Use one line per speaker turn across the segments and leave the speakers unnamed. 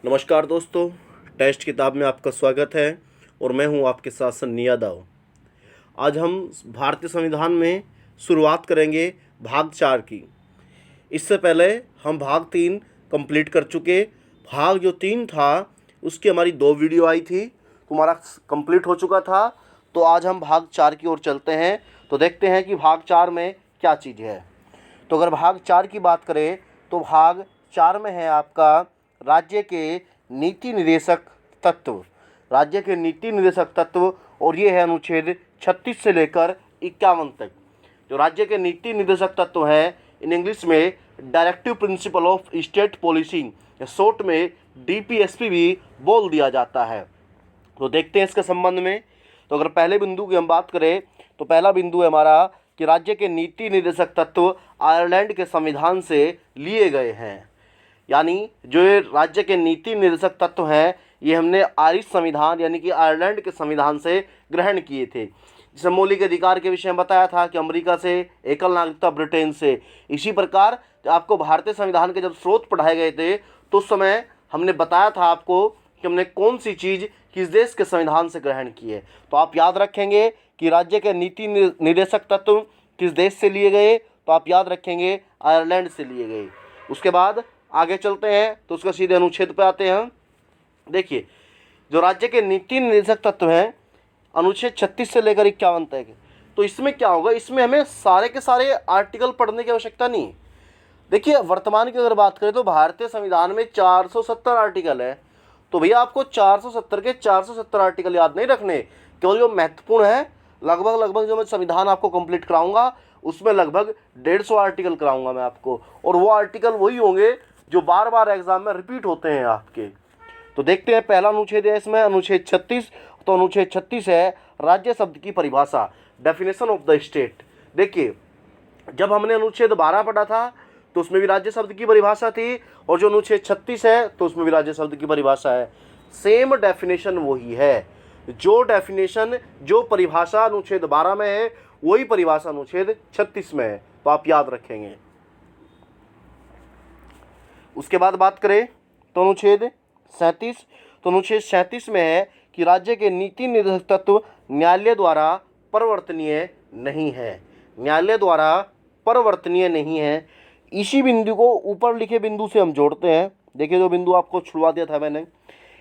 नमस्कार दोस्तों, टेस्ट किताब में आपका स्वागत है और मैं हूं आपके साथ सन्नी यादव। आज हम भारतीय संविधान में शुरुआत करेंगे भाग 4 की। इससे पहले हम भाग 3 कंप्लीट कर चुके। भाग जो 3 था उसकी हमारी 2 वीडियो आई थी, तुम्हारा कंप्लीट हो चुका था। तो आज हम भाग 4 की ओर चलते हैं, तो देखते हैं कि भाग 4 में क्या चीज़ है। तो अगर भाग 4 की बात करें तो भाग 4 में है आपका राज्य के नीति निर्देशक तत्व। राज्य के नीति निर्देशक तत्व, और ये है अनुच्छेद 36 से लेकर 51 तक। जो राज्य के नीति निर्देशक तत्व हैं, इन इंग्लिश में directive principle of state policy, या शॉर्ट में DPSP भी बोल दिया जाता है। तो देखते हैं इसके संबंध में। तो अगर पहले बिंदु की हम बात करें तो पहला बिंदु है हमारा कि राज्य के नीति निर्देशक तत्व आयरलैंड के संविधान से लिए गए हैं। यानी जो ये राज्य के नीति निर्देशक तत्व हैं, ये हमने आयरिश संविधान यानी कि आयरलैंड के संविधान से ग्रहण किए थे। जिसमें मौलिक अधिकार के विषय में बताया था कि अमेरिका से, एकल नागरिकता ब्रिटेन से। इसी प्रकार आपको भारतीय संविधान के जब स्रोत पढ़ाए गए थे तो उस समय हमने बताया था आपको कि हमने कौन सी चीज़ किस देश के संविधान से ग्रहण की है। तो आप याद रखेंगे कि राज्य के नीति निर्देशक तत्व किस देश से लिए गए, तो आप याद रखेंगे आयरलैंड से लिए गए। उसके बाद आगे चलते हैं तो उसका सीधे अनुच्छेद पे आते हैं। देखिए, जो राज्य के नीति निर्देशक तत्व हैं अनुच्छेद 36 से लेकर 51 तक, तो इसमें क्या होगा, इसमें हमें सारे के सारे आर्टिकल पढ़ने की आवश्यकता नहीं है। देखिए, वर्तमान की अगर बात करें तो भारतीय संविधान में 470 आर्टिकल है। तो भैया आपको 470 के 470 आर्टिकल याद नहीं रखने, केवल जो महत्वपूर्ण है लगभग जो मैं संविधान आपको कंप्लीट कराऊंगा उसमें लगभग 150 आर्टिकल कराऊंगा मैं आपको, और वो आर्टिकल वही होंगे जो बार बार एग्जाम में रिपीट होते हैं आपके। तो देखते हैं, पहला अनुच्छेद है इसमें अनुच्छेद 36। तो अनुच्छेद 36 है राज्य शब्द की परिभाषा, डेफिनेशन ऑफ द स्टेट। देखिए, जब हमने अनुच्छेद 12 पढ़ा था तो उसमें भी राज्य शब्द की परिभाषा थी, और जो अनुच्छेद 36 है तो उसमें भी राज्य शब्द की परिभाषा है। सेम डेफिनेशन वही है, जो डेफिनेशन जो परिभाषा अनुच्छेद 12 में है वही परिभाषा अनुच्छेद 36 में है। तो आप याद रखेंगे। उसके बाद बात करें तो अनुच्छेद 37। तो अनुच्छेद 37 में है कि राज्य के नीति निर्देशक तत्व न्यायालय द्वारा परिवर्तनीय नहीं है। न्यायालय द्वारा परिवर्तनीय नहीं है। इसी बिंदु को ऊपर लिखे बिंदु से हम जोड़ते हैं। देखिए, जो बिंदु आपको छुड़वा दिया था मैंने,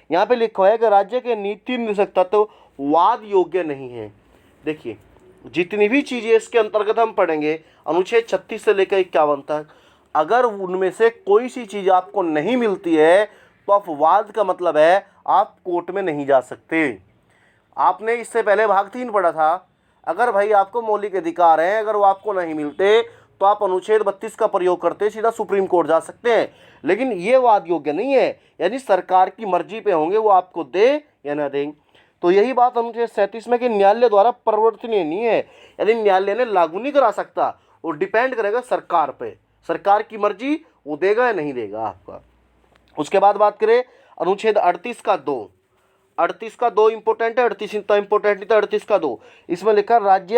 यहाँ पे लिखा है कि राज्य के नीति निर्देशक तत्व वाद योग्य नहीं है। देखिए, जितनी भी चीज़ें इसके अंतर्गत हम पढ़ेंगे अनुच्छेद 36 से लेकर 51 तक, अगर उनमें से कोई सी चीज़ आपको नहीं मिलती है तो आप वाद का मतलब है आप कोर्ट में नहीं जा सकते। आपने इससे पहले भाग 3 पढ़ा था, अगर भाई आपको मौलिक अधिकार हैं, अगर वो आपको नहीं मिलते तो आप अनुच्छेद 32 का प्रयोग करते सीधा सुप्रीम कोर्ट जा सकते हैं। लेकिन ये वाद योग्य नहीं है, यानी सरकार की मर्जी पे होंगे वो आपको दे या ना दें। तो यही बात अनुच्छेद 37 में कि न्यायालय द्वारा परिवर्तनीय नहीं है, यानी न्यायालय ने लागू नहीं करा सकता, वो डिपेंड करेगा सरकार पे, सरकार की मर्जी वो देगा या नहीं देगा आपका। उसके बाद बात करें अनुच्छेद 38 का 2। 38 का 2 इंपॉर्टेंट है, 38 इतना इंपॉर्टेंट नहीं था, 38 का 2 इसमें लिखा राज्य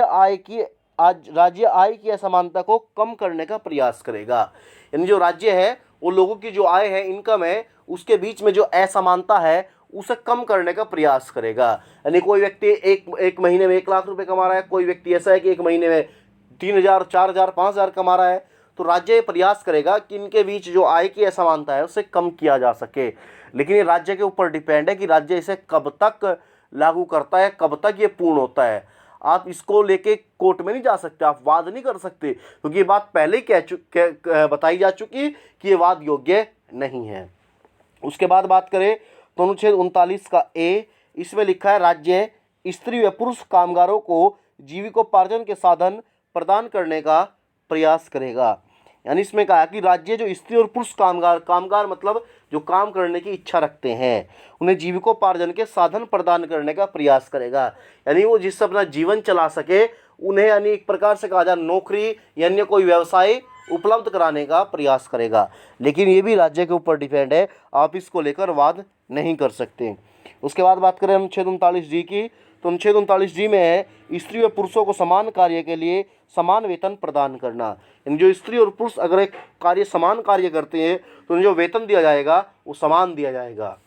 आय की असमानता को कम करने का प्रयास करेगा। यानी जो राज्य है वो लोगों की जो आय है, इनकम है, उसके बीच में जो असमानता है उसे कम करने का प्रयास करेगा। यानी कोई व्यक्ति एक महीने में 1 लाख रुपए कमा रहा है, कोई व्यक्ति ऐसा है कि एक महीने में 3,000, 4,000, 5,000 कमा रहा है, तो राज्य प्रयास करेगा कि इनके बीच जो आय की असमानता है उसे कम किया जा सके। लेकिन ये राज्य के ऊपर डिपेंड है कि राज्य इसे कब तक लागू करता है, कब तक ये पूर्ण होता है। आप इसको लेके कोर्ट में नहीं जा सकते, आप वाद नहीं कर सकते, क्योंकि ये बात पहले ही बताई जा चुकी कि ये वाद योग्य नहीं है। उसके बाद बात करें तो अनुच्छेद 39 का ए, इसमें लिखा है राज्य स्त्री व पुरुष कामगारों को जीविकोपार्जन के साधन प्रदान करने का प्रयास करेगा। यानी इसमें कहा कि राज्य जो स्त्री और पुरुष कामगार मतलब जो काम करने की इच्छा रखते हैं, उन्हें जीविकोपार्जन के साधन प्रदान करने का प्रयास करेगा। यानी वो जिससे अपना जीवन चला सके उन्हें, यानी एक प्रकार से कहा जाए नौकरी या अन्य कोई व्यवसाय उपलब्ध कराने का प्रयास करेगा। लेकिन ये भी राज्य के ऊपर डिपेंड है, आप इसको लेकर वाद नहीं कर सकते। उसके बाद बात करें अनुच्छेद 39 डी की, तो अनुच्छेद 39 में है स्त्री व पुरुषों को समान कार्य के लिए समान वेतन प्रदान करना। यानी जो स्त्री और पुरुष अगर एक कार्य समान कार्य करते हैं तो उन्हें जो वेतन दिया जाएगा वो समान दिया जाएगा।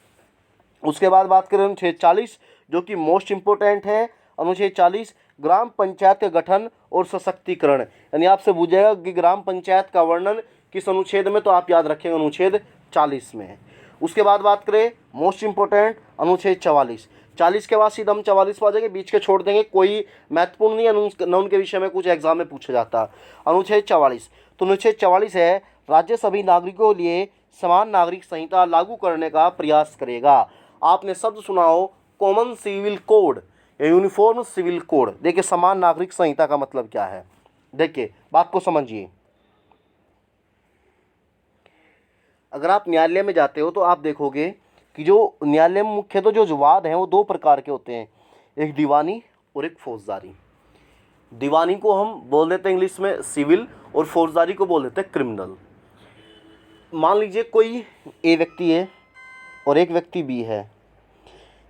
उसके बाद बात करें अनुच्छेद 40 जो कि मोस्ट इम्पोर्टेंट है। अनुच्छेद 40 ग्राम पंचायत के गठन और सशक्तिकरण। यानी आपसे पूछेगा कि ग्राम पंचायत का वर्णन किस अनुच्छेद में, तो आप याद रखेंगे अनुच्छेद 40 में। उसके बाद बात करें मोस्ट इम्पोर्टेंट अनुच्छेद 44। 40 के बाद सीधा हम 44 पर आ जाएंगे, बीच के छोड़ देंगे, कोई महत्वपूर्ण नहीं है, न उनके विषय में कुछ एग्जाम में पूछा जाता। अनुच्छेद 44, तो अनुच्छेद 44 है राज्य सभी नागरिकों के लिए समान नागरिक संहिता लागू करने का प्रयास करेगा। आपने शब्द सुना हो कॉमन सिविल कोड या यूनिफॉर्म सिविल कोड। देखिए समान नागरिक संहिता का मतलब क्या है, देखिए बात को समझिए। अगर आप न्यायालय में जाते हो तो आप देखोगे कि जो न्यायालय में मुख्यतः जो वाद हैं वो दो प्रकार के होते हैं, एक दीवानी और एक फौजदारी। दीवानी को हम बोल देते हैं इंग्लिश में सिविल और फौजदारी को बोल देते हैं क्रिमिनल। मान लीजिए कोई ए व्यक्ति है और एक व्यक्ति बी है,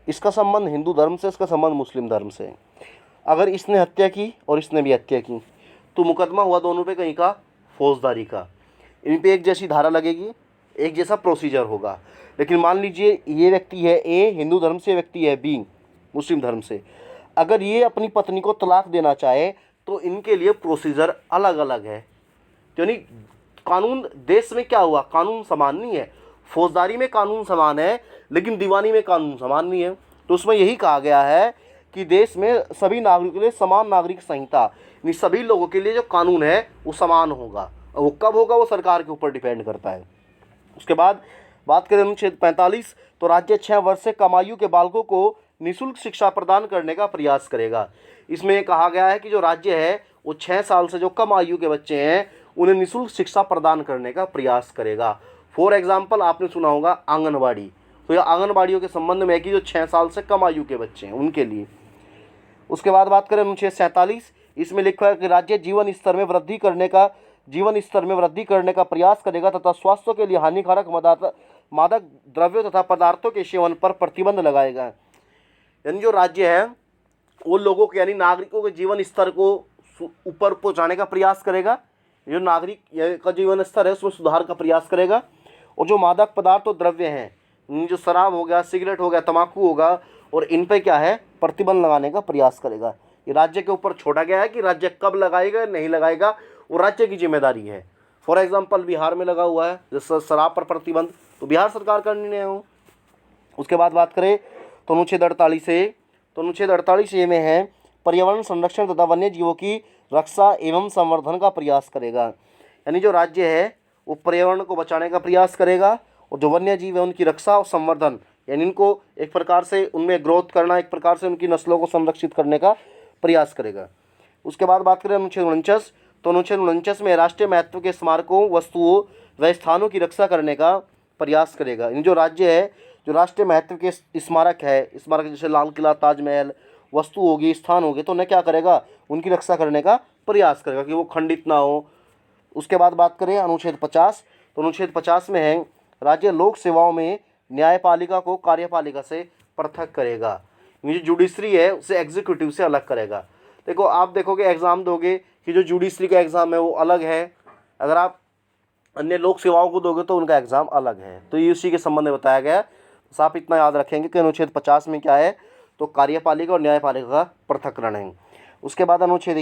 इसका संबंध हिंदू धर्म से, इसका संबंध मुस्लिम धर्म से। अगर इसने हत्या की और इसने भी हत्या की तो मुकदमा हुआ दोनों पे कहीं का फौजदारी का। इन पे एक जैसी धारा लगेगी, एक जैसा प्रोसीजर होगा। लेकिन मान लीजिए ये व्यक्ति है ए हिंदू धर्म से, व्यक्ति है बी मुस्लिम धर्म से। अगर ये अपनी पत्नी को तलाक देना चाहे तो इनके लिए प्रोसीजर अलग अलग है। यानी कानून देश में क्या हुआ, कानून समान नहीं है। फौजदारी में कानून समान है लेकिन दीवानी में कानून समान नहीं है। तो उसमें यही कहा गया है कि देश में सभी नागरिकों के लिए समान नागरिक संहिता, यानी सभी लोगों के लिए जो कानून है वो समान होगा। वो कब होगा वो सरकार के ऊपर डिपेंड करता है। उसके बाद बात करें अनुच्छेद 45, तो राज्य 6 वर्ष से कम आयु के बालकों को निःशुल्क शिक्षा प्रदान करने का प्रयास करेगा। इसमें कहा गया है कि जो राज्य है वो 6 साल से जो कम आयु के बच्चे हैं उन्हें निःशुल्क शिक्षा प्रदान करने का प्रयास करेगा। फॉर एग्जाम्पल आपने सुना होगा आंगनबाड़ी, तो यह आंगनबाड़ियों के संबंध में है कि जो 6 साल से कम आयु के बच्चे हैं उनके लिए। उसके बाद बात करें अनुच्छेद 47, इसमें लिखा है कि राज्य जीवन स्तर में वृद्धि करने का प्रयास करेगा तथा स्वास्थ्य के लिए हानिकारक मादक द्रव्यों तथा पदार्थों के सेवन पर प्रतिबंध लगाएगा। यानी जो राज्य है वो लोगों के यानी नागरिकों के जीवन स्तर को ऊपर पहुंचाने का प्रयास करेगा। जो नागरिक का जीवन स्तर है उसमें सुधार का प्रयास करेगा। और जो मादक पदार्थ और द्रव्य हैं, जो शराब हो गया, सिगरेट हो गया, तंबाकू होगा, और इन पे क्या है प्रतिबंध लगाने का प्रयास करेगा। ये राज्य के ऊपर छोड़ा गया है कि राज्य कब लगाएगा नहीं लगाएगा, वो राज्य की जिम्मेदारी है। फॉर एग्जाम्पल बिहार में लगा हुआ है जैसे शराब पर प्रतिबंध, तो बिहार सरकार का निर्णय हो। उसके बाद बात करें तो अनुच्छेद 48 है, तो अनुच्छेद 48 ए में है पर्यावरण संरक्षण तथा वन्य जीवों की रक्षा एवं संवर्धन का प्रयास करेगा। यानी जो राज्य है वो पर्यावरण को बचाने का प्रयास करेगा और जो वन्य जीव है उनकी रक्षा और संवर्धन, यानी इनको एक प्रकार से उनमें ग्रोथ करना, एक प्रकार से उनकी नस्लों को संरक्षित करने का प्रयास करेगा। उसके बाद बात करें अनुच्छेद 49, तो अनुच्छेद 49 में राष्ट्रीय महत्व के स्मारकों, वस्तुओं व स्थानों की रक्षा करने का प्रयास करेगा। इन जो राज्य है जो राष्ट्रीय महत्व के स्मारक है, स्मारक जैसे लाल किला, ताजमहल, वस्तु होगी, स्थान होगी, तो उन्हें क्या करेगा उनकी रक्षा करने का प्रयास करेगा कि वो खंडित ना हो। उसके बाद बात करें अनुच्छेद 50, तो अनुच्छेद 50 में है राज्य लोक सेवाओं में न्यायपालिका को कार्यपालिका से पृथक करेगा। जो जुडिशरी है उसे एग्जीक्यूटिव से अलग करेगा। देखो आप देखोगे एग्ज़ाम दोगे कि जो जुडिशरी का एग्ज़ाम है वो अलग है, अगर आप अन्य लोक सेवाओं को दोगे तो उनका एग्ज़ाम अलग है। तो ये उसी के संबंध में बताया गया। तो आप इतना याद रखेंगे कि अनुच्छेद 50 में क्या है, तो कार्यपालिका और न्यायपालिका का पृथक्करण है। उसके बाद अनुच्छेद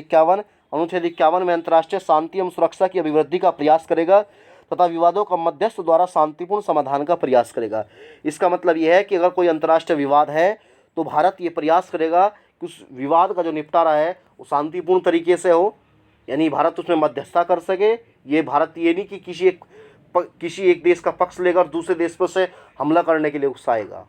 51 में अंतर्राष्ट्रीय शांति एवं सुरक्षा की अभिवृद्धि का प्रयास करेगा तथा विवादों का मध्यस्थ द्वारा शांतिपूर्ण समाधान का प्रयास करेगा। इसका मतलब यह है कि अगर कोई अंतर्राष्ट्रीय विवाद है तो भारत ये प्रयास करेगा कि उस विवाद का जो निपटारा है वो शांतिपूर्ण तरीके से हो, यानी भारत उसमें मध्यस्थता कर सके। ये भारत ये नहीं कि किसी एक देश का पक्ष लेकर दूसरे देश पर से हमला करने के लिए उकसाएगा।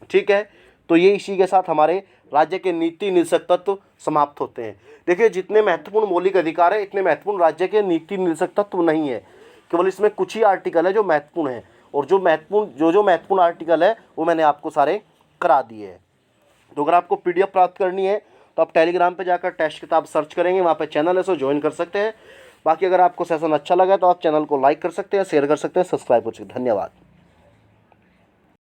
ठीक है, तो ये इसी के साथ हमारे राज्य के नीति निदेशक तत्व समाप्त होते हैं। देखिए जितने महत्वपूर्ण मौलिक अधिकार है इतने महत्वपूर्ण राज्य के नीति निदेशक तत्व नहीं है, केवल इसमें कुछ ही आर्टिकल है जो महत्वपूर्ण है, और जो महत्वपूर्ण आर्टिकल है वो मैंने आपको सारे करा दिए हैं। तो अगर आपको PDF प्राप्त करनी है तो आप टेलीग्राम पे जाकर टेस्ट किताब सर्च करेंगे, वहाँ पे चैनल है सो ज्वाइन कर सकते हैं। बाकी अगर आपको सेशन अच्छा लगा तो आप चैनल को लाइक कर सकते हैं, शेयर कर सकते हैं, सब्सक्राइब कर सकते हैं। धन्यवाद।